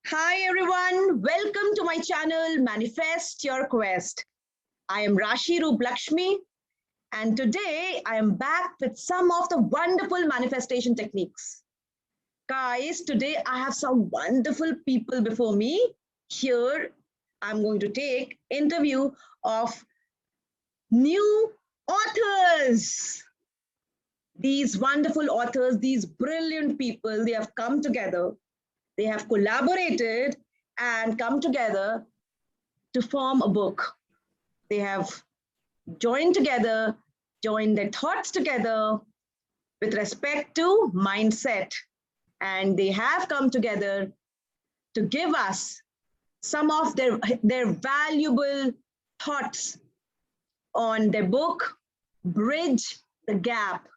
Hi everyone, welcome to my channel Manifest Your Quest. I am Rashi Roop Laxmi and today I am back with some of the wonderful manifestation techniques. Guys, today I have some wonderful people before me. Here I'm going to take interview of new authors. These wonderful authors, these brilliant people, they have come together. They have collaborated and come together to form a book. They have joined together, joined their thoughts together with respect to mindset. And they have come together to give us some of their valuable thoughts on their book, Bridge the Gap.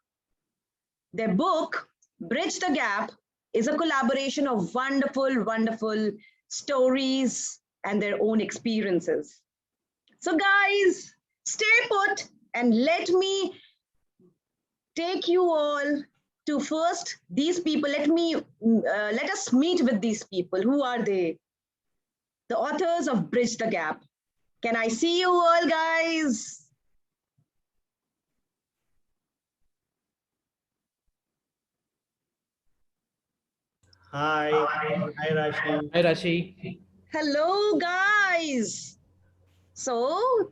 Their book, Bridge the Gap, is a collaboration of wonderful, wonderful stories and their own experiences. So guys, stay put and let me take you all to first these people. Let us meet with these people. Who are they? The authors of Bridge the Gap. Can I see you all, guys? Hi, hi Rashi. Hi, Rashi. Hello, guys. So,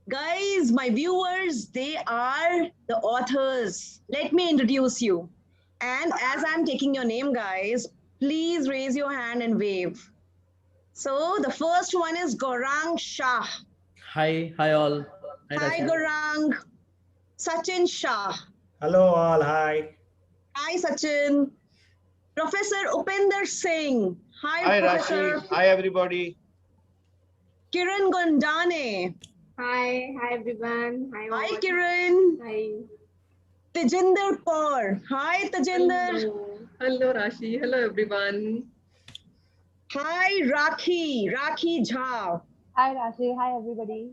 guys, my viewers, they are the authors. Let me introduce you. And as I'm taking your name, guys, please raise your hand and wave. So the first one is Gaurang Shah. Hi all. Hi, Hi, Rashi. Gaurang. Sachin Shah. Hello all, hi. Hi, Sachin. Professor Upinder Singh. Hi, Hi Professor. Rashi, hi everybody. Kiran Gondane. Hi everyone. Hi Hi, all. Kiran. Hi. Tajinder Kaur. Hi, Tajinder. Hello Rashi. Hello everyone. Hi, Rakhee. Rakhee Jha. Hi Rashi, hi everybody.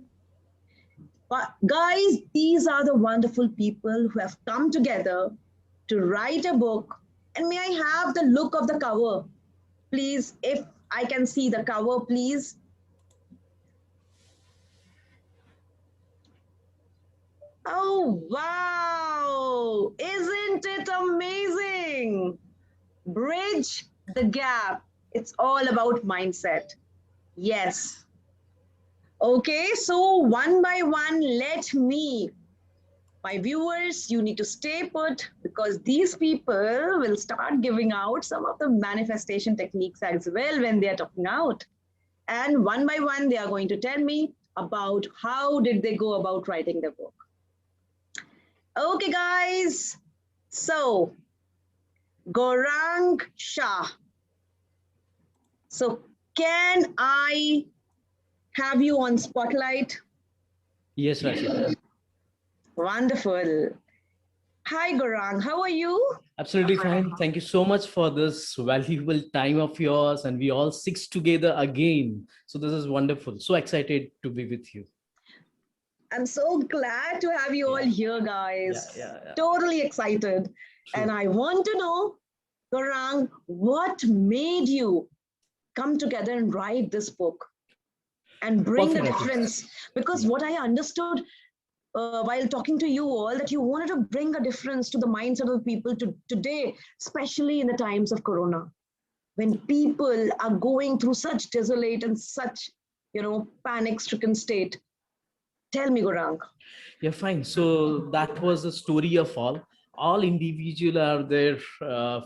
But guys, these are the wonderful people who have come together to write a book. And may I have the look of the cover? Please, if I can see the cover, please. Oh, wow. Isn't it amazing? Bridge the gap. It's all about mindset. Yes. Okay, so one by one, my viewers, you need to stay put because these people will start giving out some of the manifestation techniques as well when they are talking out. And one by one, they are going to tell me about how did they go about writing the book. Okay, guys. So, Gaurang Shah. So, can I have you on spotlight? Yes, Rashi. Wonderful. Hi, Gaurang. How are you? Absolutely fine. Thank you so much for this valuable time of yours, and we all six together again. So this is wonderful. So excited to be with you. I'm so glad to have you all here, guys. Yeah. Totally excited. True. And I want to know, Gaurang, what made you come together and write this book and bring a difference? Because what I understood while talking to you all, that you wanted to bring a difference to the mindset of people today, especially in the times of Corona, when people are going through such desolate and such, panic-stricken state. Tell me, Gaurang. Yeah, fine. So that was the story of all. All individual are their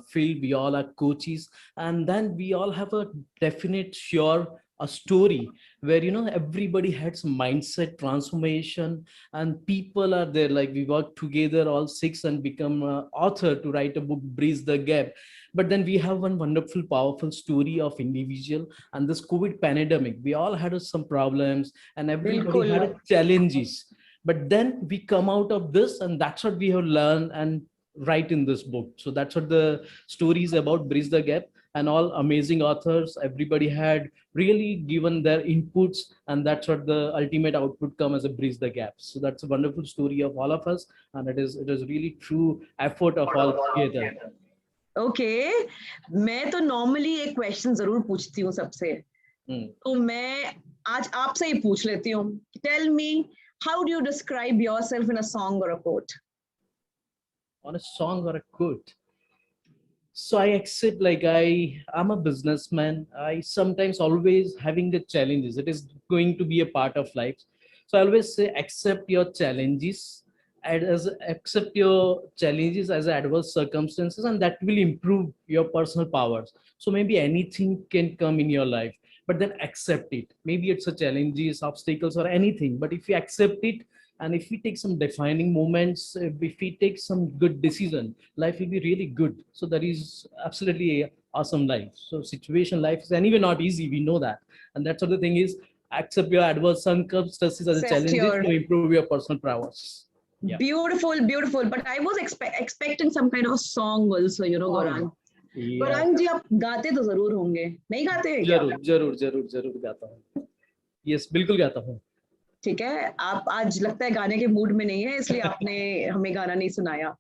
field. We all are coaches, and then we all have a definite, sure, a story where everybody had some mindset transformation, and people are there. Like we work together, all six, and become author to write a book, Bridge the Gap. But then we have one wonderful, powerful story of individual and this COVID pandemic. We all had some problems, and everybody had challenges, but then we come out of this, and that's what we have learned and write in this book. So that's what the story is about, Bridge the Gap. And all amazing authors, everybody had really given their inputs, and that's what the ultimate output come as a Bridge the Gap. So that's a wonderful story of all of us, and it is really true effort of all together. Okay मैं तो normally एक question जरूर पूछती हूँ सबसे तो मैं आज आपसे ही पूछ लेती हूँ tell me how do you describe yourself in a song और a quote On a song or a quote. So I accept, like, I'm a businessman. I sometimes always having the challenges. It is going to be a part of life. So I always say accept your challenges and as accept your challenges as adverse circumstances, and that will improve your personal powers. So maybe anything can come in your life, but then accept it. Maybe it's a challenges, obstacles, or anything. But if you accept it, and if we take some defining moments, if we take some good decision, life will be really good. So that is absolutely a awesome life. So situation life is anyway not easy, we know that. And that's what the thing is, accept your adverse circumstances as a Accept challenges your to improve your personal prowess. Yeah. beautiful but I was expecting some kind of a song also Gaurang Yeah. Gaurang जी आप गाते तो जरूर होंगे नहीं गाते हैं क्या जरूर जरूर जरूर जरूर गाता हूँ यस बिल्कुल गाता हूँ ठीक है आप आज लगता है गाने के मूड में नहीं है इसलिए आपने हमें गाना नहीं सुनाया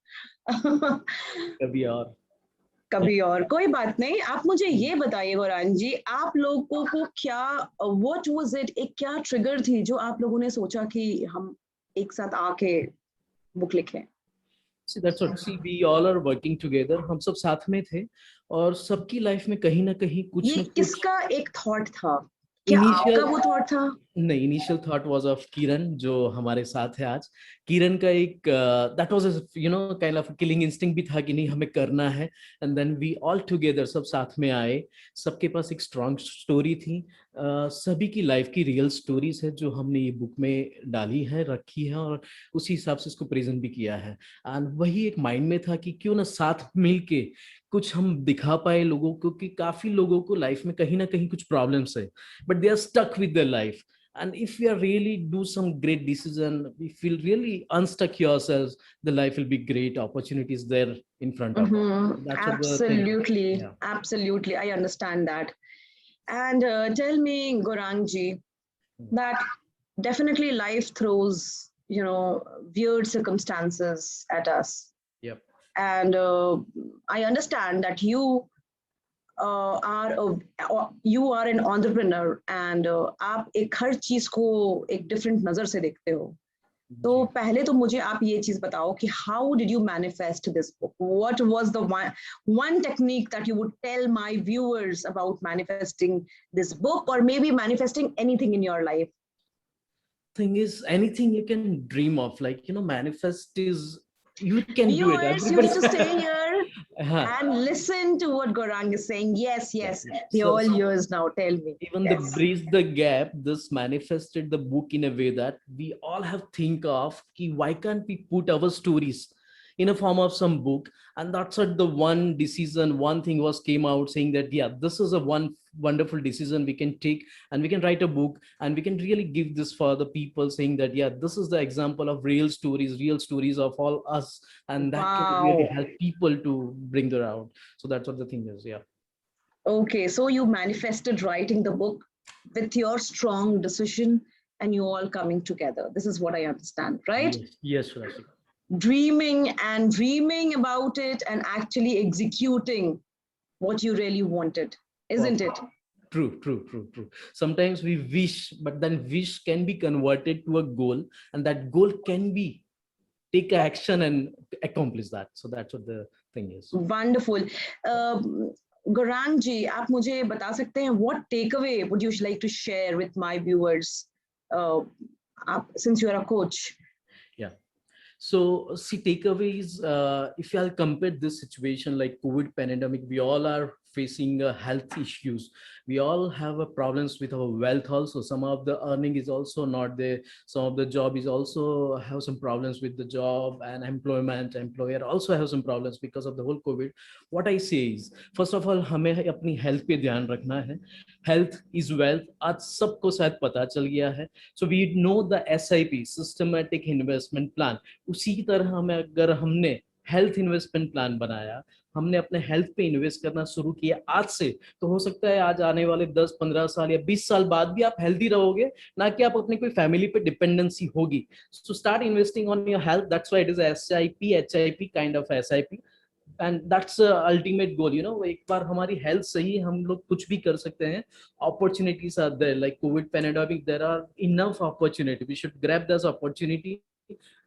कभी और कभी और कोई बात नहीं आप मुझे ये बताइए गौरांग जी आप लोगों को क्या व्हाट वाज इट एक क्या ट्रिगर थी जो आप लोगों ने सोचा कि हम एक साथ आके बुक लिखें See, that's what. See, we all are working together. हम सब साथ में थे और सबकी लाइफ में कहीं ना कहीं कुछ ये ना कुछ किसका एक थॉट था क्या इनिशियल आपका वो थॉट था नहीं initial thought was of Kiran जो हमारे साथ है आज किरण का एक that was kind of killing instinct भी था कि नहीं हमें करना है and then we all together सब साथ में आए सबके पास एक स्ट्रॉन्ग स्टोरी थी सभी की लाइफ की रियल स्टोरीज है जो हमने ये बुक में डाली है रखी है और उसी हिसाब से इसको प्रेजेंट भी किया है एंड वही एक माइंड में था कि क्यों ना साथ मिल के कुछ हम दिखा पाए लोगों को कि काफी लोगों को लाइफ में कहीं ना कहीं कुछ प्रॉब्लम्स है but they are stuck with their life, and if we are really do some great decision, if you really unstuck yourselves, the life will be great opportunities there in front of that's what the thing absolutely yeah. absolutely I understand that and tell me Gaurang ji that definitely life throws weird circumstances at us Yep. and I understand that you are an entrepreneur and आप एक हर चीज को एक different नजर से देखते हो तो पहले तो मुझे आप ये चीज बताओ कि how did you manifest this book what was the one technique that you would tell my viewers about manifesting this book or maybe manifesting anything in your life Thing is anything you can dream of, like manifest is you can do it. viewers you need to stay here Uh-huh. and listen to what Gaurang is saying yes Yeah. the So- all so- yours now tell me even yes. the bridge the gap, this manifested the book in a way that we all have think of ki why can't we put our stories in a form of some book, and that's what the one decision one thing was came out saying that yeah, this is a one wonderful decision we can take and we can write a book and we can really give this for the people, saying that yeah, this is the example of real stories of all us, and that can really Wow. help people to bring around. So that's what the thing is. Yeah. Okay, so you manifested writing the book with your strong decision and you all coming together. This is what I understand, right? Yes, Rashi. Dreaming about it and actually executing what you really wanted, isn't it? True. Sometimes we wish, but then wish can be converted to a goal, and that goal can be take action and accomplish that. So that's what the thing is. Wonderful. Gaurang ji, आप मुझे बता सकते हैं what takeaway would you like to share with my viewers since you are a coach? Yeah. So see, takeaways, if I'll compare this situation like COVID pandemic, we all are facing health issues. We all have problems with our wealth also. Some of the earning is also not there. Some of the job is also have some problems with the job and employment. Employer also have some problems because of the whole COVID. What I say is, first of all, हमें अपनी health पे ध्यान रखना है. Health is wealth. आज सबको शायद पता चल गया है. So we know the SIP, systematic investment plan. उसी तरह हमें अगर हमने हेल्थ इन्वेस्टमेंट प्लान बनाया, हमने अपने हेल्थ पे इन्वेस्ट करना शुरू किया आज से, तो हो सकता है आज आने वाले 10-15 साल या 20 साल बाद भी आप हेल्दी रहोगे, ना कि आप अपने कोई फैमिली पे डिपेंडेंसी होगी. So start investing on your health. That's why it is SIP, HIP kind of SIP. and that's the ultimate goal, you know. एक बार हमारी health सही है, हम लोग कुछ भी कर सकते हैं. Opportunities are there, like COVID pandemic, there are enough opportunity. We should grab this opportunity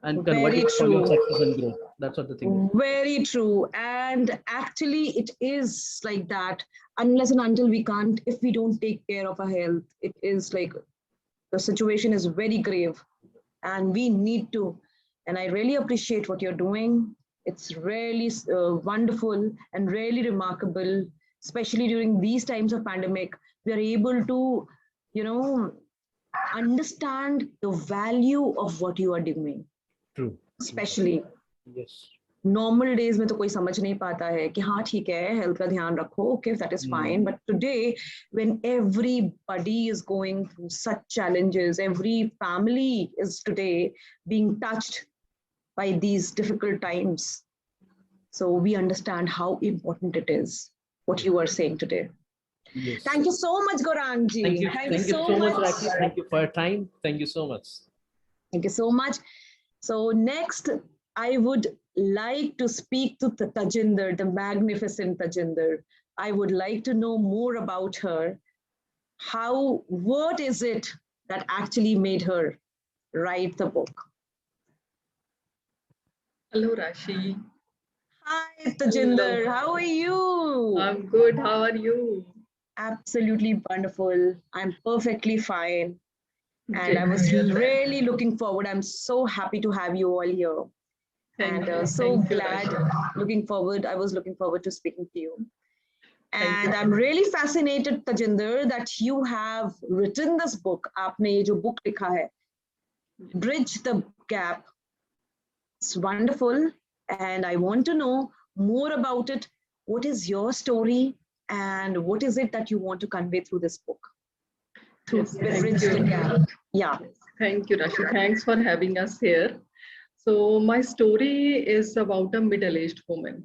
and convert Very it for your true. success and growth. That's what the thing is. Very true. And actually, it is like that. Unless and until we can't, if we don't take care of our health, it is like the situation is very grave and we need to. And I really appreciate what you're doing. It's really wonderful and really remarkable, especially during these times of pandemic. We are able to, you know, understand the value of what you are doing, True. especially. Yes. Normal days में तो कोई समझ नहीं पाता है कि हाँ ठीक है हेल्थ का ध्यान रखो okay that is fine but today when everybody is going through such challenges every family is today being touched by these difficult times so we understand how important it is what you are saying today. Yes. Thank you so much, Gaurang ji. Thank you so much, Rakhee. Thank you for your time. Thank you so much. Thank you so much. So next, I would like to speak to Tajinder, the magnificent Tajinder. I would like to know more about her. What is it that actually made her write the book? Hello, Rashi. Hi, Tajinder. Hello. How are you? I'm good. How are you? Absolutely wonderful. I'm perfectly fine. And Great I to was hear that. really looking forward. I'm so happy to have you all here. Thank you. So Thank you, glad, Rashi. I was looking forward to speaking to you. Thank And you. I'm really fascinated, Tajinder, that you have written this book. आपने ये जो book लिखा है, Bridge the Gap. It's wonderful. And I want to know more about it. What is your story and what is it that you want to convey through this book? Through Yes, thank Bridge the you. Gap. Yeah. Thank you, Rashi. Thanks for having us here. So my story is about a middle-aged woman.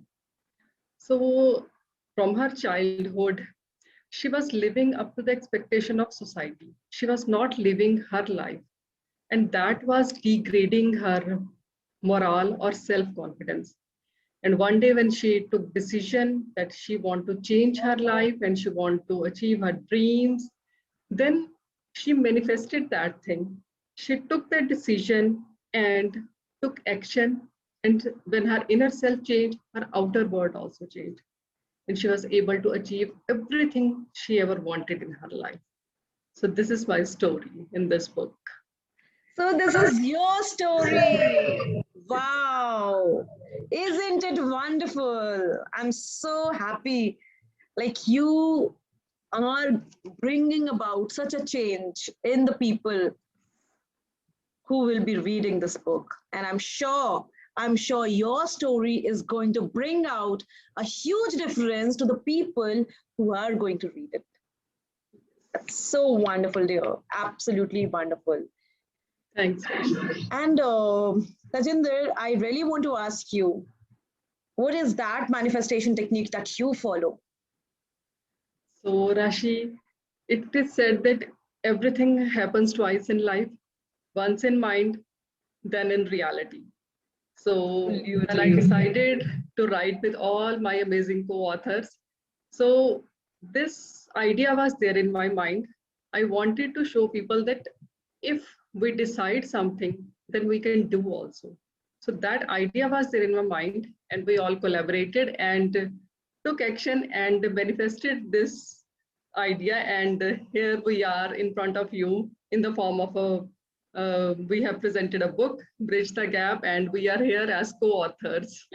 So from her childhood, she was living up to the expectation of society. She was not living her life. And that was degrading her morale or self-confidence. And one day when she took decision that she want to change her life and she want to achieve her dreams, then she manifested that thing. She took that decision and took action. And when her inner self changed, her outer world also changed. And she was able to achieve everything she ever wanted in her life. So this is my story in this book. So this is your story. Wow. Isn't it wonderful? I'm so happy. Like you are bringing about such a change in the people who will be reading this book. And I'm sure your story is going to bring out a huge difference to the people who are going to read it. That's so wonderful, dear. Absolutely wonderful. Thanks. And Tajinder, I really want to ask you, what is that manifestation technique that you follow? So Rashi, it is said that everything happens twice in life, once in mind, then in reality. So when I decided to write with all my amazing co-authors, so this idea was there in my mind. I wanted to show people that if we decide something, then we can do also. So that idea was there in my mind, and we all collaborated and took action and manifested this idea. And here we are in front of you in the form of we have presented a book, Bridge the Gap, and we are here as co-authors.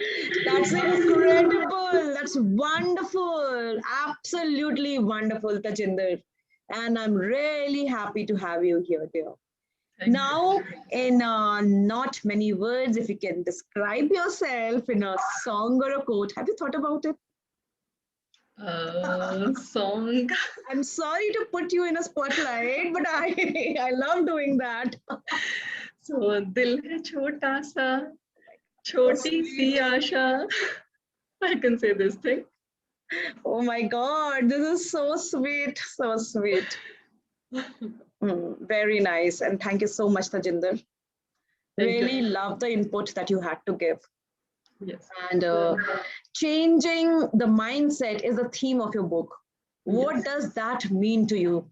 That's incredible. That's wonderful. Absolutely wonderful, Tajinder. And I'm really happy to have you here, dear. Now, in not many words, if you can describe yourself in a song or a quote, have you thought about it? Song. I'm sorry to put you in a spotlight, but I love doing that. So, Dil hai chota sa, choti si aasha. I can say this thing. Oh my God, this is so sweet, so sweet. Very nice. And thank you so much, Tajinder. Really love the input that you had to give. Yes. And changing the mindset is the theme of your book. What Yes. does that mean to you?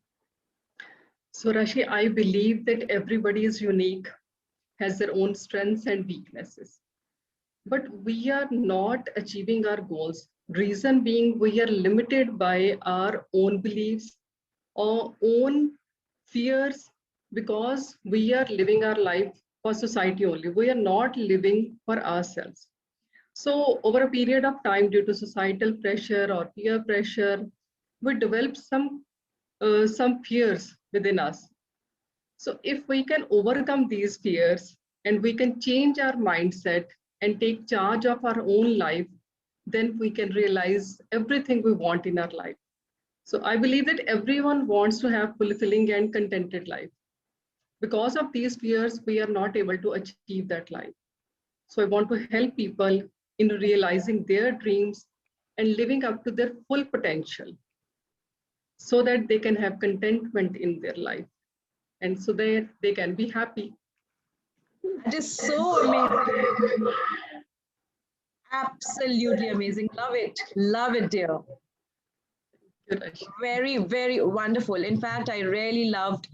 So, Rashi, I believe that everybody is unique, has their own strengths and weaknesses. But we are not achieving our goals. Reason being, we are limited by our own beliefs, our own fears, because we are living our life for society only. We are not living for ourselves. So, over a period of time, due to societal pressure or peer pressure, we develop some fears within us. So if we can overcome these fears and we can change our mindset and take charge of our own life, then we can realize everything we want in our life. So I believe that everyone wants to have fulfilling and contented life. Because of these fears, we are not able to achieve that life. So I want to help people in realizing their dreams and living up to their full potential so that they can have contentment in their life and so that they can be happy. That is so amazing. Absolutely amazing. Love it. Love it, dear. Very, very wonderful. In fact, I really loved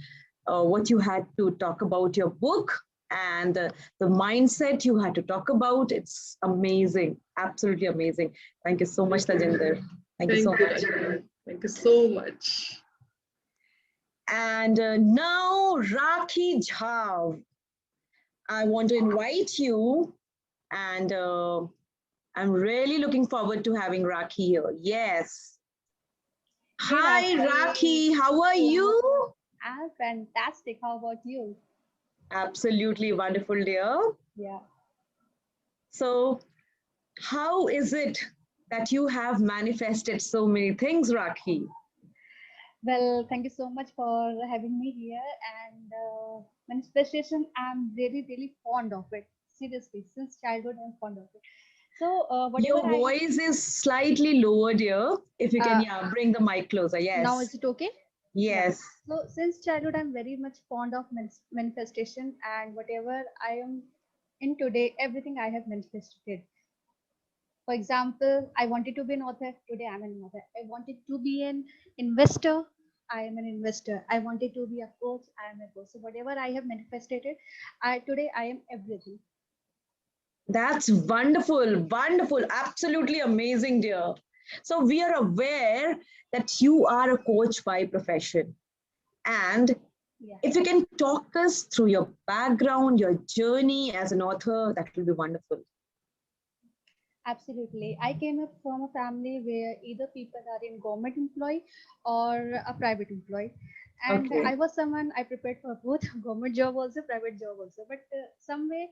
what you had to talk about your book and the mindset you had to talk about. It's amazing. Absolutely amazing. Thank you so much, Tajinder. Thank you so much. Rashi. Thank you so much. And now, Rakhee Jha, I want to invite you, and I'm really looking forward to having Rakhee here. Yes. Hey, Hi, Rashi. Rakhee. How are you? I'm fantastic. How about you? Absolutely wonderful, dear. Yeah. So, how is it that you have manifested so many things, Rakhee? Well, thank you so much for having me here. And manifestation, I'm really, really fond of it. Seriously, since childhood, I'm fond of it. So, whatever Your I have, voice is slightly lower, dear. If you can, uh, yeah, bring the mic closer. now Yes. is it okay? Yeah. Yes. So, since childhood, I'm very much fond of manifestation, and whatever I am in today, everything I have manifested. For example, I wanted to be an author. Today, I'm an author. I wanted to be an investor. I am an investor. I wanted to be a coach. I am a coach. So whatever I have manifested, today I am everything. That's wonderful, wonderful, absolutely amazing, dear. So, we are aware that you are a coach by profession. And Yeah, if you can talk us through your background, your journey as an author, that will be wonderful. absolutely. I came up from a family where either people are in government employee or a private employee. And Okay. I was someone I prepared for both government job also, private job also. But some way,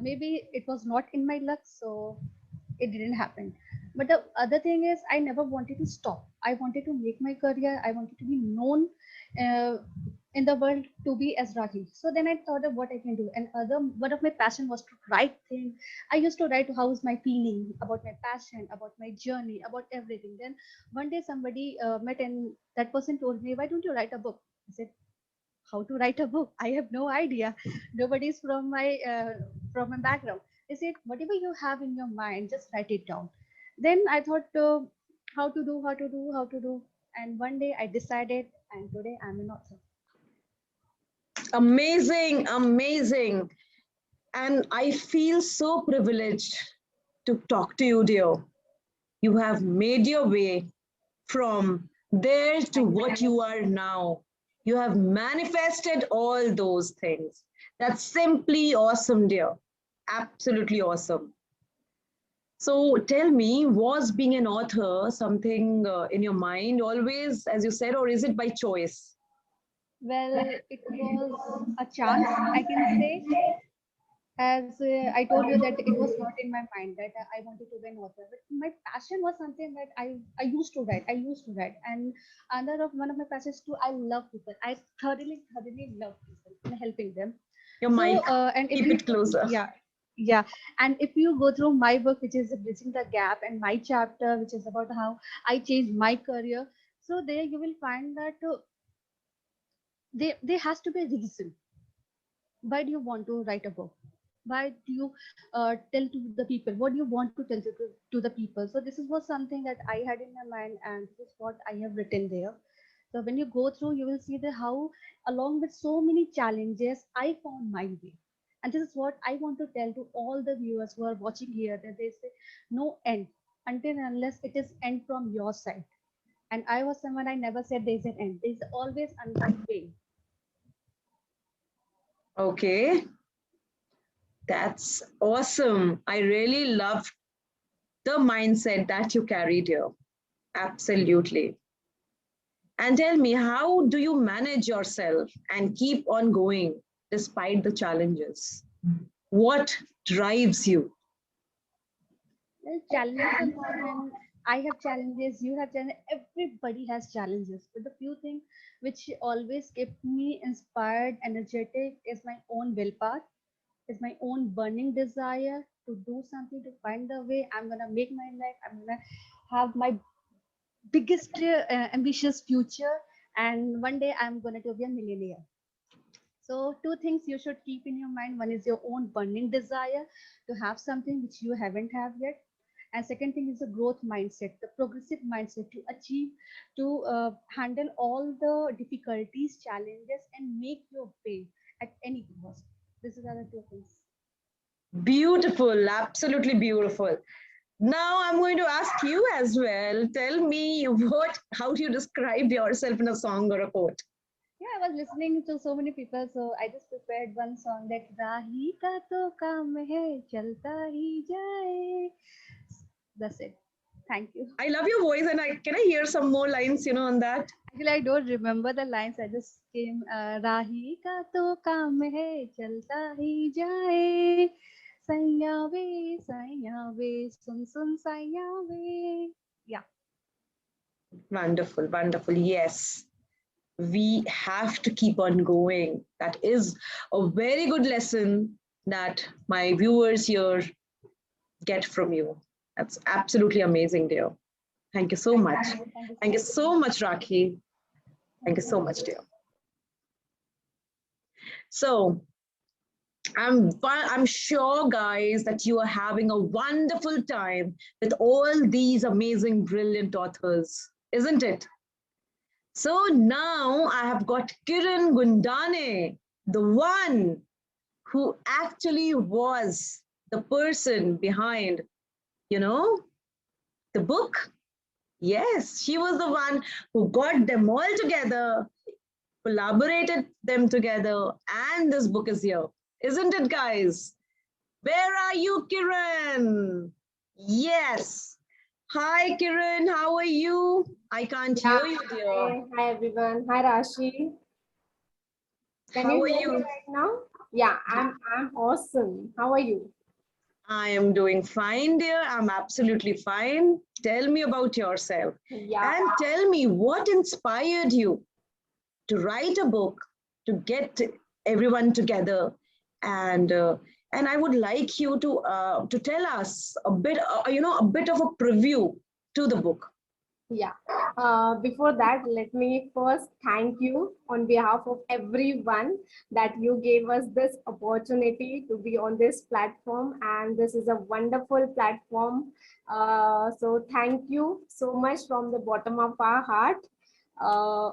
maybe it was not in my luck. So it didn't happen. But the other thing is I never wanted to stop. I wanted to make my career. I wanted to be known uh, in the world to be as Rahi. So then I thought of what I can do. And other one of my passion was to write things. I used to write how is my feeling about my passion, about my journey, about everything. Then one day somebody met and that person told me, why don't you write a book? I said, how to write a book? I have no idea. Nobody's from my background. They said, whatever you have in your mind, just write it down. Then I thought, how to do. And one day I decided, and today I'm an author. Amazing, amazing. And I feel so privileged to talk to you, dear. You have made your way from there to Thank you so what much. you are now. You have manifested all those things. That's simply awesome, dear. Absolutely awesome. So tell me, was being an author something in your mind always, as you said, or is it by choice? Well, it was a chance, I can say. As I told you that it was not in my mind that I wanted to be an author, but my passion was something that I used to write. I used to write, and another of one of my passions too. I love people. I thoroughly love people and helping them. Your So mic, and if keep you it closer. yeah yeah and if you go through my book, which is bridging the gap, and my chapter, which is about how I changed my career, so there you will find that there has to be a reason why do you want to write a book. Why do you tell to the people? What do you want to tell to the people? So this was something that I had in my mind, and this is what I have written there. So when you go through, you will see the how, along with so many challenges, I found my way. And this is what I want to tell to all the viewers who are watching here, that they say no end until and unless it is end from your side. And I was someone, I never said there's an end. There's always another way. Okay, that's awesome. I really love the mindset that you carried here. Absolutely. And tell me, how do you manage yourself and keep on going despite the challenges? What drives you? Well, challenges are common. I have challenges, you have challenges, everybody has challenges. But the few things which always kept me inspired, energetic is my own willpower, is my own burning desire to do something, to find the way. I'm gonna make my life, I'm gonna have my biggest ambitious future, and one day I'm gonna to be a millionaire. So two things you should keep in your mind. One is your own burning desire to have something which you haven't have yet. And second thing is the growth mindset, the progressive mindset to achieve, to handle all the difficulties, challenges, and make your way at any cost. This is other two things. Beautiful, absolutely beautiful. Now I'm going to ask you as well. Tell me how do you describe yourself in a song or a quote? Yeah, I was listening to so many people, so I just prepared one song that Rahi ka to kaam hai, chalta hi jaye. That's it. Thank you. I love your voice, and can I hear some more lines, on that? Actually, I don't remember the lines. I just came. Rahi ka to kaam hai, chalta hi jaye. Saiya ve, sun sun saiya ve. Yeah. Wonderful, wonderful. Yes, we have to keep on going. That is a very good lesson that my viewers here get from you. That's absolutely amazing, dear. Thank you so Thank much. you. Thank you Thank you so much. so much, Rakhi. Thank Thank you so you. much, dear. So I'm sure, guys, that you are having a wonderful time with all these amazing, brilliant authors, isn't it? So now I have got Kiran Gondane, the one who actually was the person behind, you know, the book. Yes, she was the one who got them all together, collaborated them together, and this book is here. Isn't it, guys? Where are you, Kiran? Yes. Hi, Kiran. How are you? I can't Yeah, hear you, dear. hi everyone. Hi Rashi. Can How you are hear me you? right now? Yeah, I'm awesome. How are you? I am doing fine, dear. I'm absolutely fine. Tell me about yourself Yeah, and tell me what inspired you to write a book, to get everyone together, and and I would like you to tell us a bit, a bit of a preview to the book. yeah. Before that, let me first thank you on behalf of everyone that you gave us this opportunity to be on this platform, and this is a wonderful platform. So thank you so much from the bottom of our heart.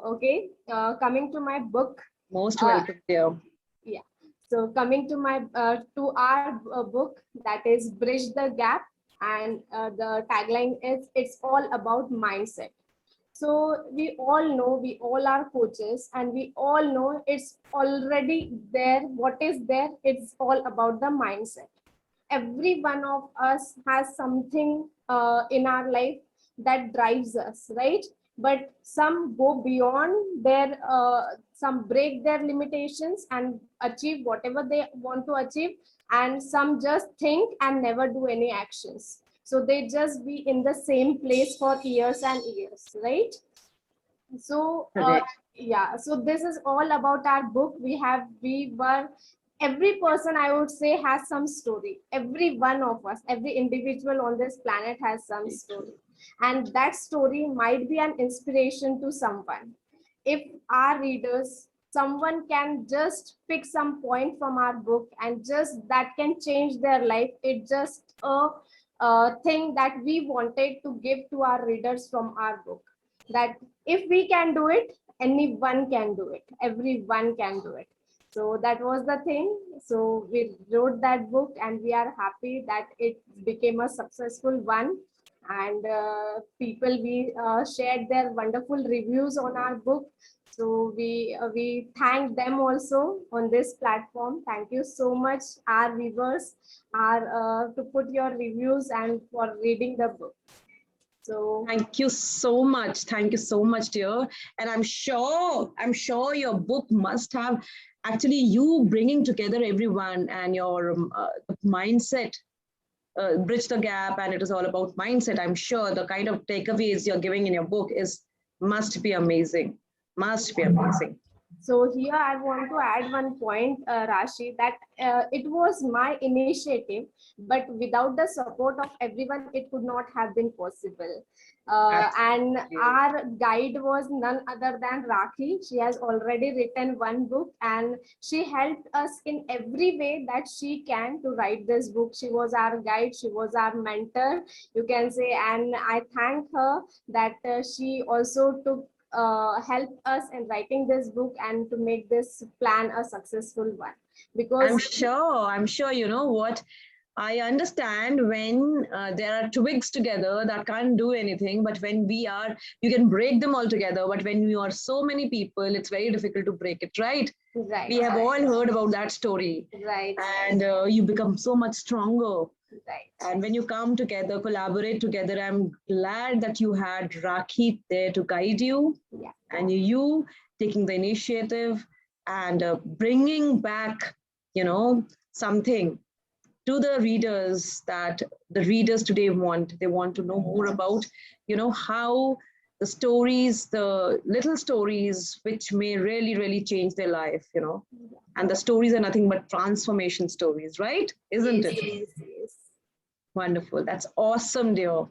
Okay, coming to my book. Most Uh, welcome, dear. Yeah. So coming to my to our book, that is Bridge the Gap, and the tagline is it's all about mindset. So we all know, we all are coaches, and we all know it's already there. What is there? It's all about the mindset. Every one of us has something in our life that drives us, right? But some go beyond their some break their limitations and achieve whatever they want to achieve, and some just think and never do any actions, so they just be in the same place for years and years, right? So Correct. yeah, so this is all about our book. We were every person, I would say, has some story. Every one of us, every individual on this planet has some story, and that story might be an inspiration to someone. If our readers someone can just pick some point from our book and just that can change their life. It's just a thing that we wanted to give to our readers from our book, that if we can do it, anyone can do it, everyone can do it. So that was the thing. So we wrote that book and we are happy that it became a successful one. And people, we shared their wonderful reviews on our book. So we thank them also on this platform. Thank you so much, our viewers, to put your reviews and for reading the book. So Thank you so much. Thank you so much, dear. And I'm sure your book must have actually you bringing together everyone and your mindset, bridge the gap, and it is all about mindset. I'm sure the kind of takeaways you're giving in your book must be amazing. Must be amazing. So here I want to add one point, Rashi, that it was my initiative, but without the support of everyone, it could not have been possible. And our guide was none other than Rakhee. She has already written one book and she helped us in every way that she can to write this book. She was our guide, she was our mentor, you can say, and I thank her that she also took helped us in writing this book and to make this plan a successful one. Because I'm sure, you know what, I understand when there are twigs together that can't do anything, but when you can break them all together. But when you are so many people, it's very difficult to break it, right? Right. We have all heard about that story. Right. And you become so much stronger. Right. And when you come together, collaborate together, I'm glad that you had Rakhee there to guide you. Yeah. And you taking the initiative and bringing back, something to the readers that the readers today want. They want to know more about, how the stories, the little stories, which may really, really change their life, and the stories are nothing but transformation stories, right? Isn't it? Yes. Wonderful. That's awesome, dear.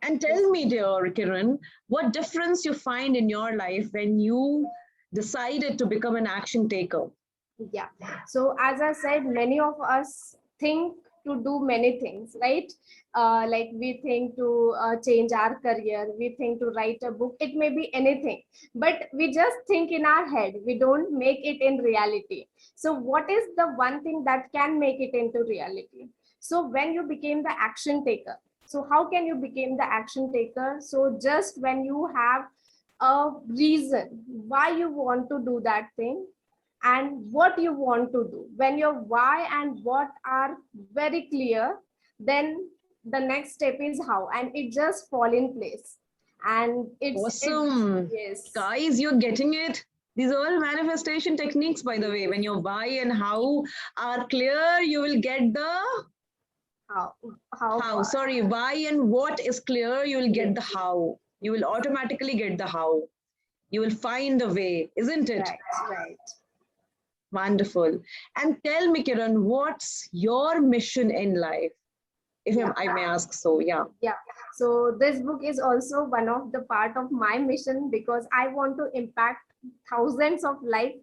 And tell me, dear Kiran, what difference you find in your life when you decided to become an action taker? Yeah. So as I said, many of us think to do many things, right? Like we think to change our career, we think to write a book, it may be anything, but we just think in our head, we don't make it in reality. So what is the one thing that can make it into reality? So when you became the action taker, so how can you become the action taker? So just when you have a reason why you want to do that thing, and what you want to do, when your why and what are very clear, then the next step is how, and it just fall in place. And Awesome. yes, Guys, you're getting it. These are all manifestation techniques, by the way. When your why and how are clear, you will get the how how. Sorry, why and what is clear, you will get the how. You will automatically get the how. You will find a way, isn't it? Right. Wonderful. And tell me, Kiran, what's your mission in life? If I may ask so, yeah. Yeah. So this book is also one of the part of my mission because I want to impact thousands of lives.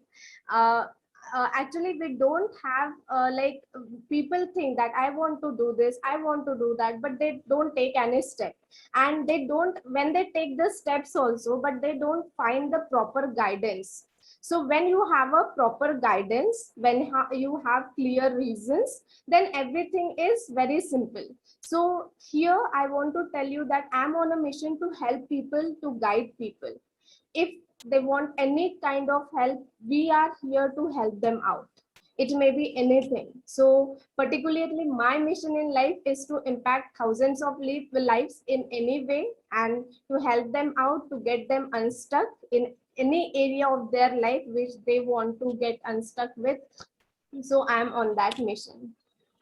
Actually, we don't have like people think that I want to do this, I want to do that, but they don't take any step, and they don't when they take the steps also, but they don't find the proper guidance. So when you have a proper guidance, when you have clear reasons, then everything is very simple. So here I want to tell you that I'm on a mission to help people, to guide people. If they want any kind of help, we are here to help them out. It may be anything. So particularly my mission in life is to impact thousands of lives in any way and to help them out, to get them unstuck in any area of their life which they want to get unstuck with. So I'm on that mission.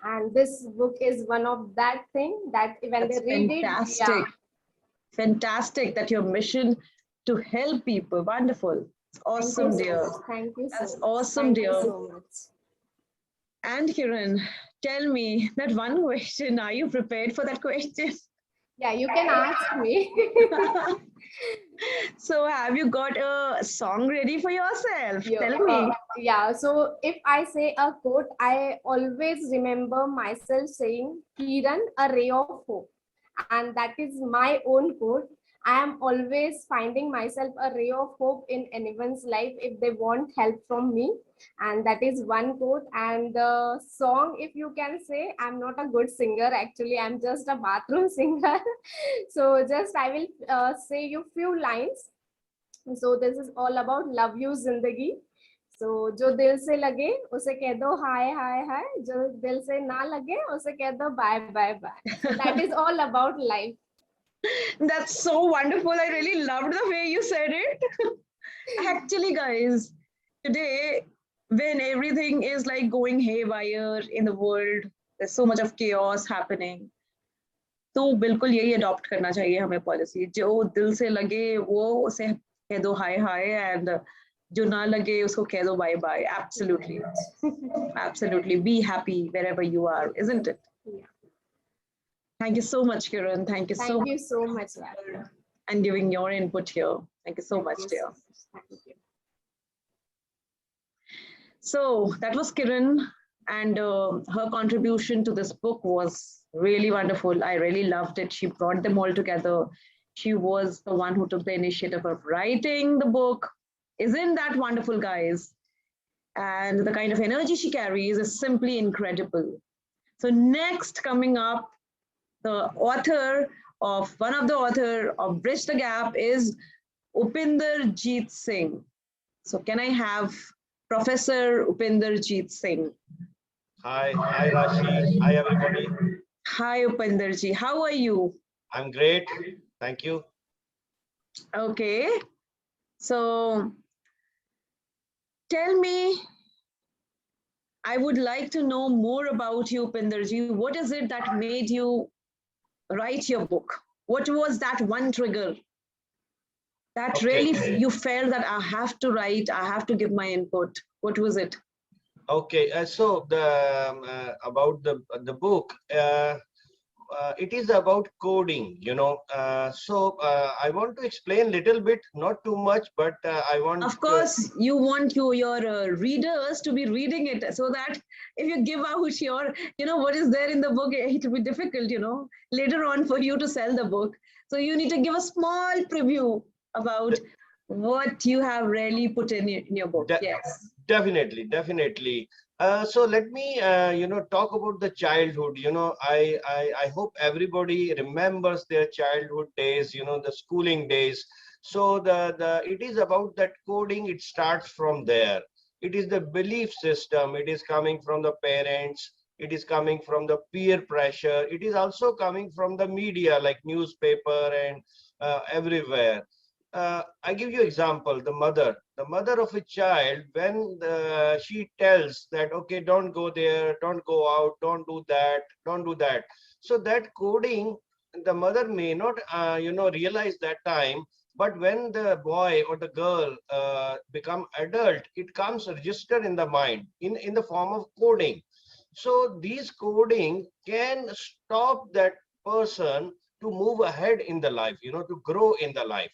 And this book is one of that thing that when That's they read fantastic. Fantastic that your mission to help people. Wonderful. It's awesome, dear. Thank you so That's much. awesome, dear. Thank you so much. And Kiran, tell me that one question. Are you prepared for that question? Yeah, you can ask me. So have you got a song ready for yourself? Yeah, Tell me. yeah. So if I say a quote, I always remember myself saying, Kiran, a ray of hope. And that is my own quote. I am always finding myself a ray of hope in anyone's life if they want help from me. And that is one quote. And the song, if you can say, I'm not a good singer. Actually, I'm just a bathroom singer. So just I will say you few lines. So this is all about love you जिंदगी. So जो दिल से लगे उसे कह दो हाय हाय हाय, जो दिल से ना लगे उसे कह दो bye bye bye. So that is all about life. That's so wonderful. I really loved the way you said it. Actually, guys, today, when everything is like going haywire in the world, there's so much of chaos happening. तो बिल्कुल यही adopt करना चाहिए हमें policy, जो दिल से लगे वो उसे कह दो हाय हाय, एंड जो ना लगे उसको कह दो bye bye. Absolutely. Absolutely. Be happy wherever you are, isn't it? Yeah. Thank you so much, Kiran. Thank you so Thank much you so much, Rashi. and giving your input here. Thank you so Thank much, you dear. so much. Thank you. So that was Kiran, and her contribution to this book was really wonderful. I really loved it. She brought them all together. She was the one who took the initiative of writing the book. Isn't that wonderful, guys? And the kind of energy she carries is simply incredible. So next, coming up, the author of one of the author of Bridge the Gap is Upinderjeet Singh. So can I have Professor Upinderjeet Singh? Hi Rashi. Hi everybody. Hi Upinderji, how are you? I'm great. Thank you. Okay, so tell me, I would like to know more about you, Upinderji. What is it that made you write your book? What was that one trigger that Okay. really you felt that I have to write, I have to give my input? What was it? Okay. So the about the book. It is about coding, I want to explain little bit, not too much, but I want Of course, you want your readers to be reading it, so that if you give out your, what is there in the book, it will be difficult, later on for you to sell the book. So you need to give a small preview about what you have really put in your book. Yes. Definitely. So let me, talk about the childhood. I hope everybody remembers their childhood days, the schooling days. So it is about that coding. It starts from there. It is the belief system. It is coming from the parents. It is coming from the peer pressure. It is also coming from the media, like newspaper and everywhere. I give you example, the mother of a child, when she tells that, okay, don't go there, don't go out, don't do that, don't do that. So that coding, the mother may not, realize that time, but when the boy or the girl become adult, it comes registered in the mind in the form of coding. So these coding can stop that person to move ahead in the life, to grow in the life.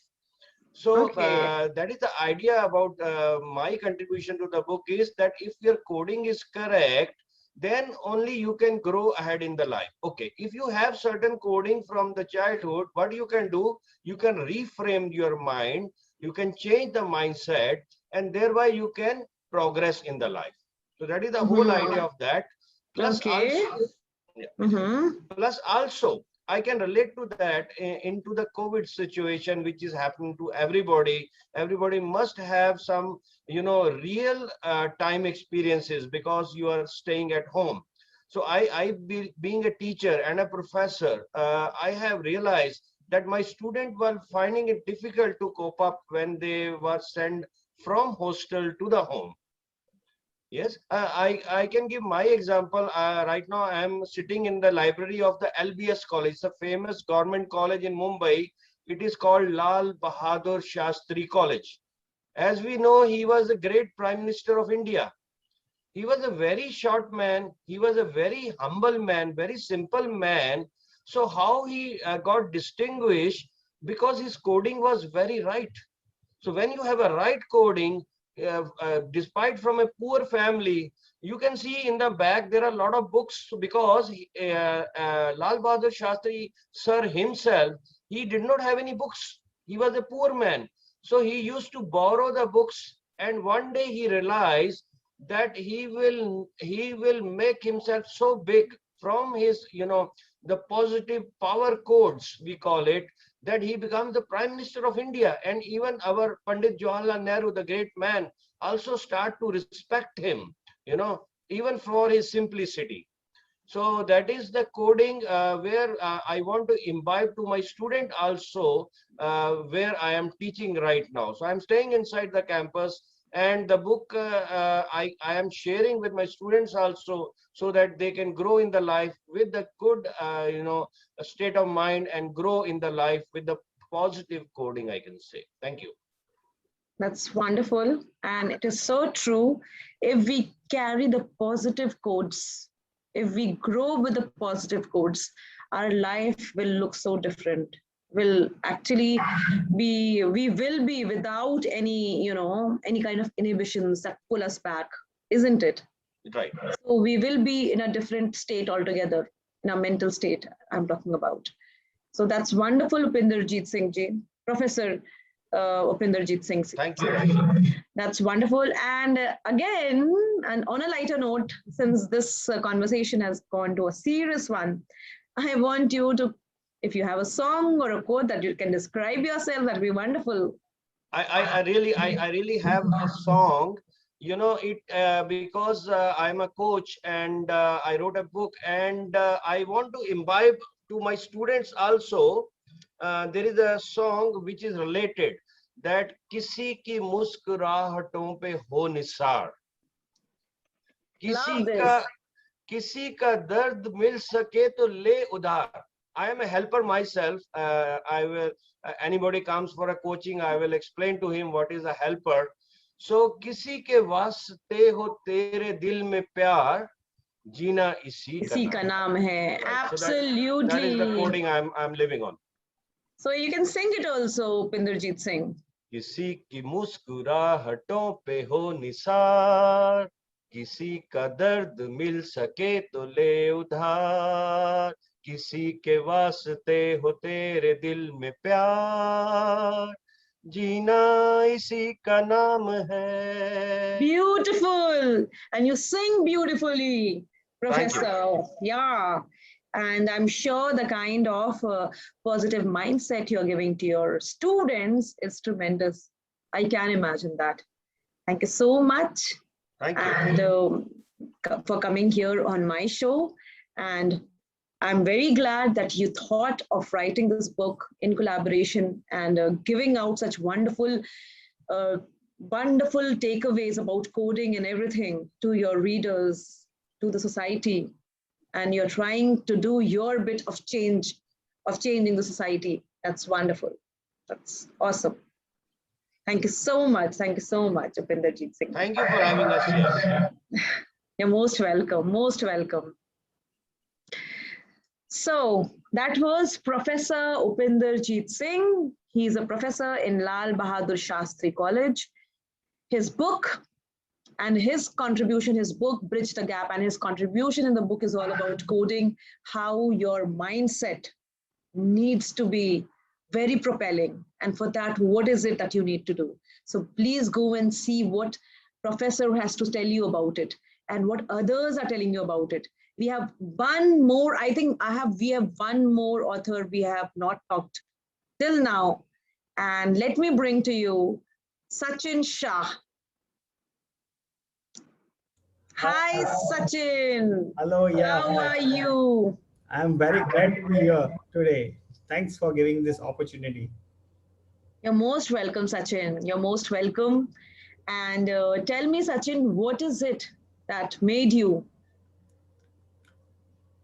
So Okay. that is the idea about my contribution to the book, is that if your coding is correct, then only you can grow ahead in the life. Okay, if you have certain coding from the childhood, what you can do, you can reframe your mind, you can change the mindset, and thereby you can progress in the life. So that is the whole idea of that. Plus Okay. also, plus also, I can relate to that into the COVID situation, which is happening to everybody. Everybody must have some, real time experiences, because you are staying at home. So being a teacher and a professor, I have realized that my students were finding it difficult to cope up when they were sent from hostel to the home. Yes, I can give my example. Right now, I am sitting in the library of the LBS College, it's a famous government college in Mumbai. It is called Lal Bahadur Shastri College. As we know, he was the great Prime Minister of India. He was a very short man. He was a very humble man, very simple man. So how he got distinguished? Because his coding was very right. So when you have a right coding, despite from a poor family, you can see in the back there are a lot of books, because Lal Bahadur Shastri sir himself, he did not have any books. He was a poor man. So he used to borrow the books, and one day he realized that he will make himself so big from his, the positive power codes, we call it, that he becomes the Prime Minister of India. And even our Pandit Jawaharlal Nehru, the great man, also start to respect him, even for his simplicity. So that is the coding where I want to imbibe to my student also, where I am teaching right now. So I'm staying inside the campus, and the book I am sharing with my students also, so that they can grow in the life with the good, state of mind, and grow in the life with the positive coding, I can say. Thank you. That's wonderful. And it is so true. If we carry the positive codes, if we grow with the positive codes, our life will look so different. Will actually we will be without any kind of inhibitions that pull us back, isn't it? Right. So we will be in a different state altogether, in a mental state I'm talking about. So that's wonderful, Upinderjeet Singh ji, Professor Upinderjeet Singh. Thank you, Rashi. That's wonderful. And again, and on a lighter note, since this conversation has gone to a serious one, I want you to, if you have a song or a quote that you can describe yourself, that'd be wonderful. I really have a song, it because I'm a coach, and I wrote a book, and I want to imbibe to my students also. There is a song which is related, that किसी की मुस्कुराहटों पे हो Nisar, Love this. किसी का दर्द मिल सके तो ले उधार. I am a helper myself. I will, anybody comes for a coaching, I will explain to him what is a helper. So किसी के वास्ते हो तेरे दिल में प्यार, जीना इसी का नाम है. Right. Absolutely. So that is the coding I'm living on. So you can sing it also, Upinderjeet Singh. किसी की मुस्कुराहटों पे हो निसार, किसी का दर्द मिल सके तो ले उधार, किसी के वास्ते हो तेरे दिल में प्यार, जीना इसी का नाम है. Beautiful. And you sing beautifully, Professor. Yeah. And I'm sure the kind of positive mindset you're giving to your students is tremendous. I can imagine that. Thank you so much. Thank you. And for coming here on my show. And I'm very glad that you thought of writing this book in collaboration and giving out such wonderful takeaways about coding and everything to your readers, to the society. And you're trying to do your bit of change, of changing the society. That's wonderful. That's awesome. Thank you so much. Thank you so much, Upinderjeet Singh. Thank you for having us here. You're most welcome. Most welcome. So that was Professor Upinderjeet Singh. He's a professor in Lal Bahadur Shastri College. His book and his contribution, his book, Bridge the Gap, and his contribution in the book is all about coding, how your mindset needs to be very propelling. And for that, what is it that you need to do? So please go and see what Professor has to tell you about it and what others are telling you about it. We have one more, we have one more author we have not talked till now. And let me bring to you Sachin Shah. Hi, Sachin. Hello, yeah. How are you? I'm very glad to be here today. Thanks for giving this opportunity. You're most welcome, Sachin. You're most welcome. And tell me, Sachin, what is it that made you,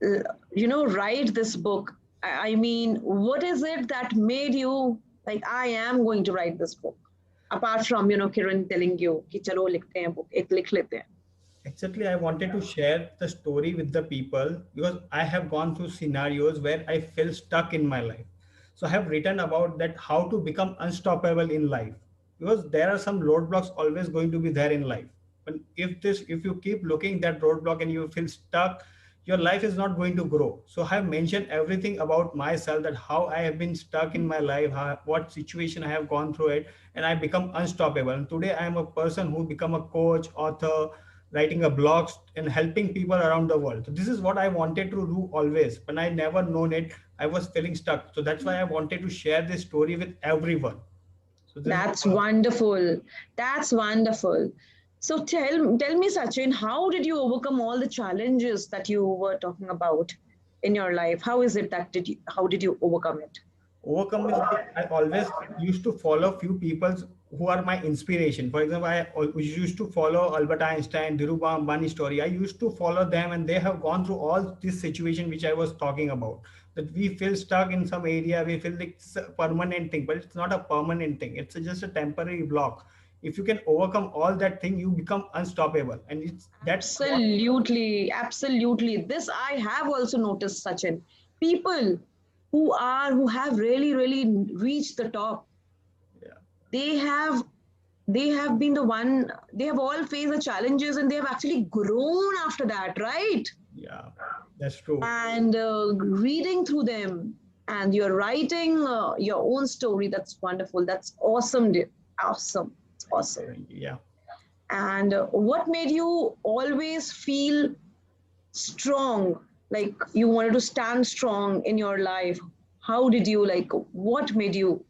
write this book? I mean, what is it that made you like, I am going to write this book? Apart from, Kiran telling you, ki chalo likhte hain book, ek likh lete hain. Exactly, I wanted to share the story with the people because I have gone through scenarios where I feel stuck in my life. So I have written about that how to become unstoppable in life because there are some roadblocks always going to be there in life. But if you keep looking that roadblock and you feel stuck, your life is not going to grow. So I have mentioned everything about myself, that how I have been stuck in my life, what situation I have gone through it, and I become unstoppable. And today I am a person who become a coach, author, writing a blogs and helping people around the world. So this is what I wanted to do always, but I never known it. I was feeling stuck. So that's why I wanted to share this story with everyone. So this is That's all. wonderful. That's wonderful. So tell me, Sachin, how did you overcome all the challenges that you were talking about in your life? How is it that how did you overcome it? Overcome is like I always used to follow few people who are my inspiration. For example, used to follow Albert Einstein, Dhirubhai Ambani story. I used to follow them, and they have gone through all this situation which I was talking about. That we feel stuck in some area, we feel like it's a permanent thing, but it's not a permanent thing. It's just a temporary block. If you can overcome all that thing, you become unstoppable, and that's what. Absolutely, absolutely. This I have also noticed, Sachin. People who have really reached the top, Yeah, they have they have been the one, they have all faced the challenges and they have actually grown after that, right? yeah, that's true. And reading through them, and you're writing your own story. That's wonderful. That's awesome. Awesome. It's awesome. Yeah. And what made you always feel strong, like you wanted to stand strong in your life? How did you, like, what made you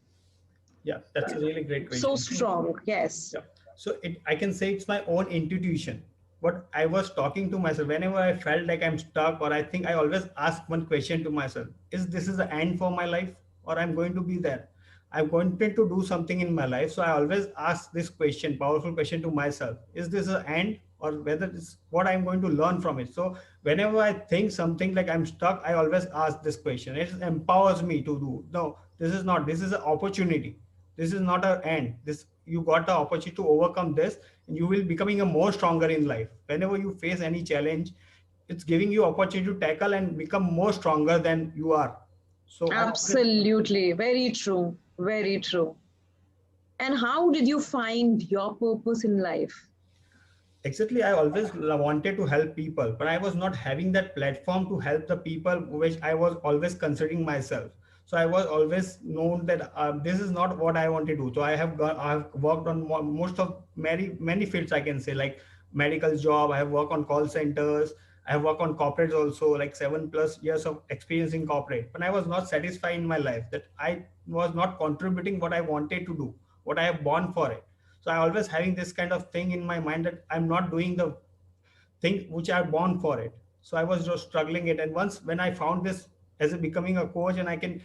Yeah, that's a really great so question. strong? Yes. Yeah. So I can say it's my own intuition. What I was talking to myself whenever I felt like I'm stuck, or I think, I always ask one question to myself: Is this is the end for my life, or I'm going to be there? I wanted to do something in my life, so I always ask this question, powerful question to myself: Is this the end, or whether it's what I'm going to learn from it? So whenever I think something like I'm stuck, I always ask this question. It empowers me to do. No, this is not. This is an opportunity. This is not an end. This, you got the opportunity to overcome this, and you will becoming a more stronger in life. Whenever you face any challenge, it's giving you opportunity to tackle and become more stronger than you are. So I always. Absolutely. Very true. Very true. And how did you find your purpose in life? Exactly, I always wanted to help people, but I was not having that platform to help the people, which I was always considering myself. So I was always known that this is not what I want to do. So I have worked on most of many fields, I can say, like medical job. I have worked on call centers. I have worked on corporates also, like 7+ years of experience in corporate. But I was not satisfied in my life, that I was not contributing what I wanted to do, what I have born for it. So I always having this kind of thing in my mind, that I'm not doing the thing which I born for it. So I was just struggling it. And once when I found this as a becoming a coach, and I can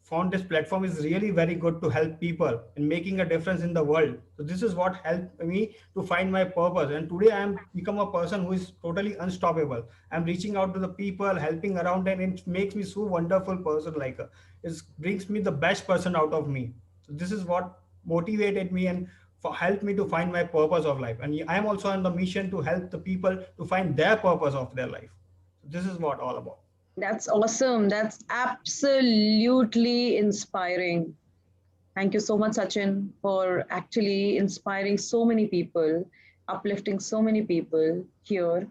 found this platform is really very good to help people and making a difference in the world. So this is what helped me to find my purpose. And today I am become a person who is totally unstoppable. I'm reaching out to the people, helping around, and it makes me so wonderful person, like it brings me the best person out of me. So this is what motivated me and helped me to find my purpose of life. And I am also on the mission to help the people to find their purpose of their life. So this is what all about. That's awesome. That's absolutely inspiring. Thank you so much, Sachin, for actually inspiring so many people, uplifting so many people here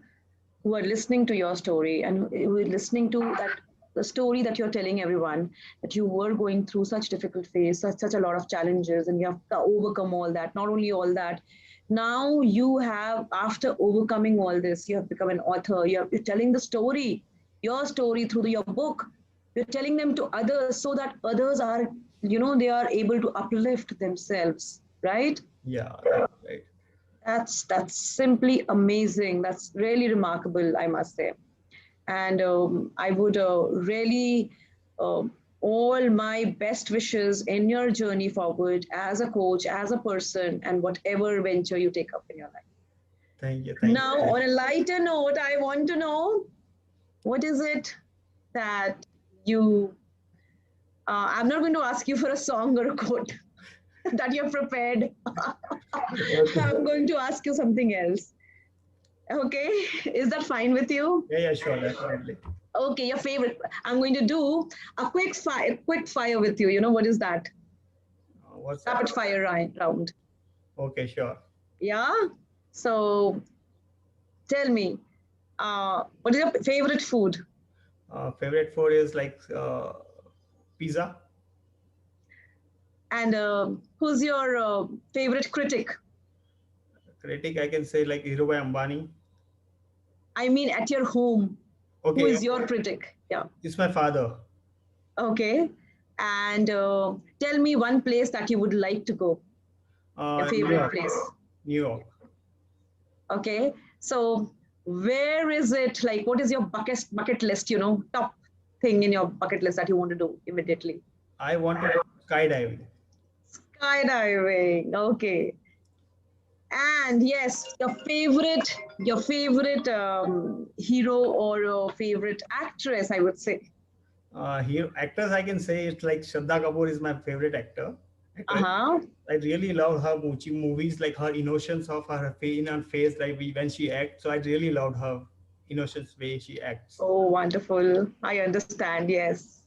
who are listening to your story and who are listening to that the story that you're telling everyone, that you were going through such difficult phase, such a lot of challenges, and you have to overcome all that. Not only all that, now you have, after overcoming all this, you have become an author. You're telling the story, your story through your book. You're telling them to others so that others are, they are able to uplift themselves, right? Yeah, right, right. That's simply amazing. That's really remarkable, I must say. And I would really uh, all my best wishes in your journey forward as a coach, as a person, and whatever venture you take up in your life. Thank you. Thank you Now, very on much. a lighter note, I want to know, what is it that you? I'm not going to ask you for a song or a quote that you've prepared. Okay. I'm going to ask you something else. Okay, is that fine with you? Yeah, sure, definitely. Okay, your favorite. I'm going to do a quick fire with you. You know what is that? What's that? Rapid fire round. Okay, sure. Yeah. So tell me, what is your favorite food? Favorite food is like pizza. And who's your favorite critic? Critic, I can say like Dhirubhai Ambani. I mean, at your home, who Okay, is your critic? Yeah. it's my father. Okay. And tell me one place that you would like to go, your New favorite York. place. New York. Okay. So where is it? Like, what is your bucket list? Top thing in your bucket list that you want to do immediately? I want to do skydiving. Skydiving. Okay. And yes, your favorite hero or your favorite actress, I would say. Here, actors, I can say it's like Shraddha Kapoor is my favorite actress. Uh-huh. I really love her movies, like her innocence of her in her face, like when she acts. So I really loved her innocence way she acts. Oh, wonderful. I understand. Yes.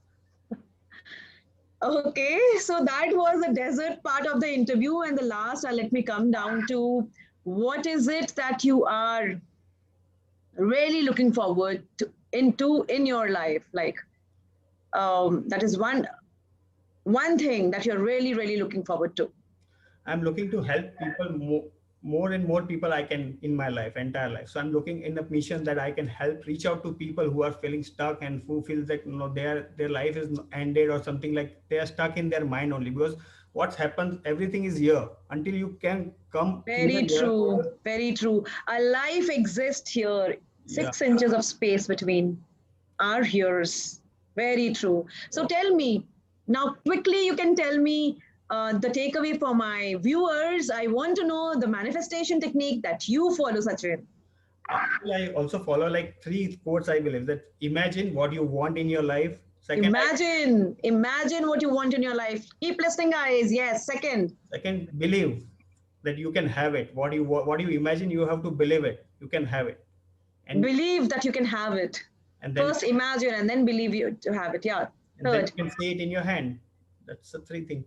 Okay. So that was the desert part of the interview. And the last, let me come down to what is it that you are really looking forward to in your life? Like, that is one thing that you're really looking forward to. I'm looking to help people more and more people I can in my life, entire life. So I'm looking in a mission that I can help reach out to people who are feeling stuck and who feel that their life is ended or something, like they are stuck in their mind only, because what happens, everything is here until you can come clear Very here. true. Very true. A life exists here, Yeah. 6 inches of space between our ears. Very true. So tell me, now quickly you can tell me the takeaway for my viewers. I want to know the manifestation technique that you follow, Sachin. Actually, I also follow like three quotes. I believe that imagine what you want in your life. Second, Imagine what you want in your life. Keep listening, guys. Yes. second, believe that you can have it. What you imagine, you have to believe it. You can have it, and Believe that you can have it. and then First imagine and then believe you to have it. Yeah. and then Third. you can see it in your hand. That's the three thing.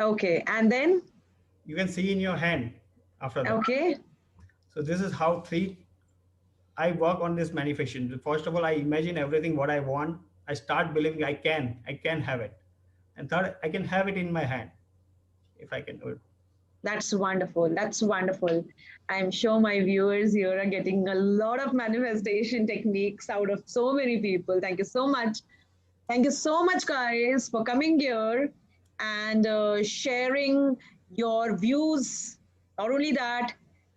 Okay. And then, You can see in your hand after that. okay. So this is how three I work on this manifestation. First of all, I imagine everything what I want. I start believing I can have it. And third, I can have it in my hand if I can do it. That's wonderful. That's wonderful. I'm sure my viewers here are getting a lot of manifestation techniques out of so many people. Thank you so much. Thank you so much, guys, for coming here and sharing your views. Not only that,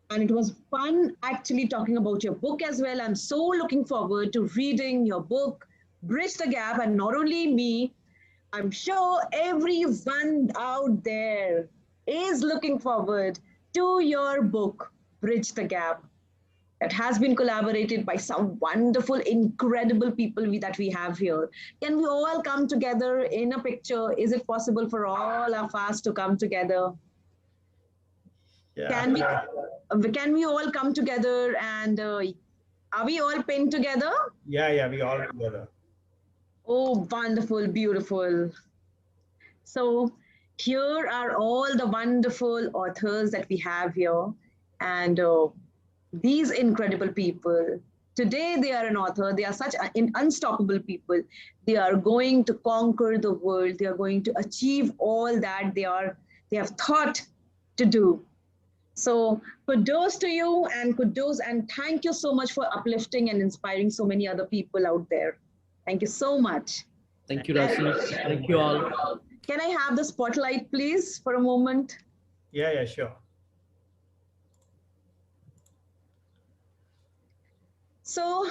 and it was fun actually talking about your book as well. I'm so looking forward to reading your book, Bridge the Gap, and not only me, I'm sure everyone out there is looking forward to your book, Bridge the Gap. That has been collaborated by some wonderful, incredible people that we have here. Can we all come together in a picture? Is it possible for all of us to come together? Yeah. Can we all come together and are we all pinned together? Yeah, we all together. Oh, wonderful, beautiful. So here are all the wonderful authors that we have here, and these incredible people. Today they are an author. They are such unstoppable people. They are going to conquer the world. They are going to achieve all that they have thought to do. So kudos to you and kudos and thank you so much for uplifting and inspiring so many other people out there. Thank you so much. Thank you, Rashi. Thank you all. Can I have the spotlight, please, for a moment? Yeah, sure. So,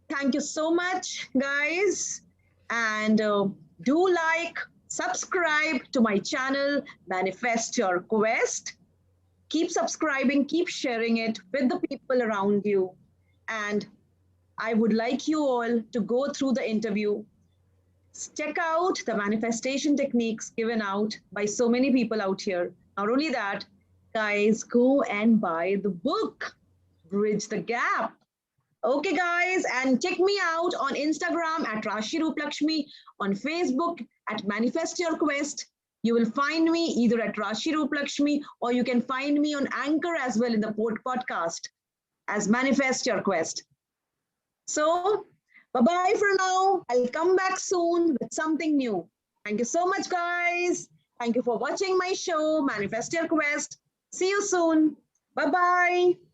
thank you so much, guys. And do like, subscribe to my channel, Manifest Your Quest. Keep subscribing, keep sharing it with the people around you. And I would like you all to go through the interview. Check out the manifestation techniques given out by so many people out here. Not only that, guys, go and buy the book, Bridge the Gap. Okay, guys, and check me out on Instagram at Rashi Roop Laxmi, on Facebook at Manifest Your Quest. You will find me either at Rashi Roop Laxmi, or you can find me on Anchor as well in the podcast as Manifest Your Quest. So, bye-bye for now. I'll come back soon with something new. Thank you so much, guys. Thank you for watching my show, Manifest Your Quest. See you soon. Bye-bye.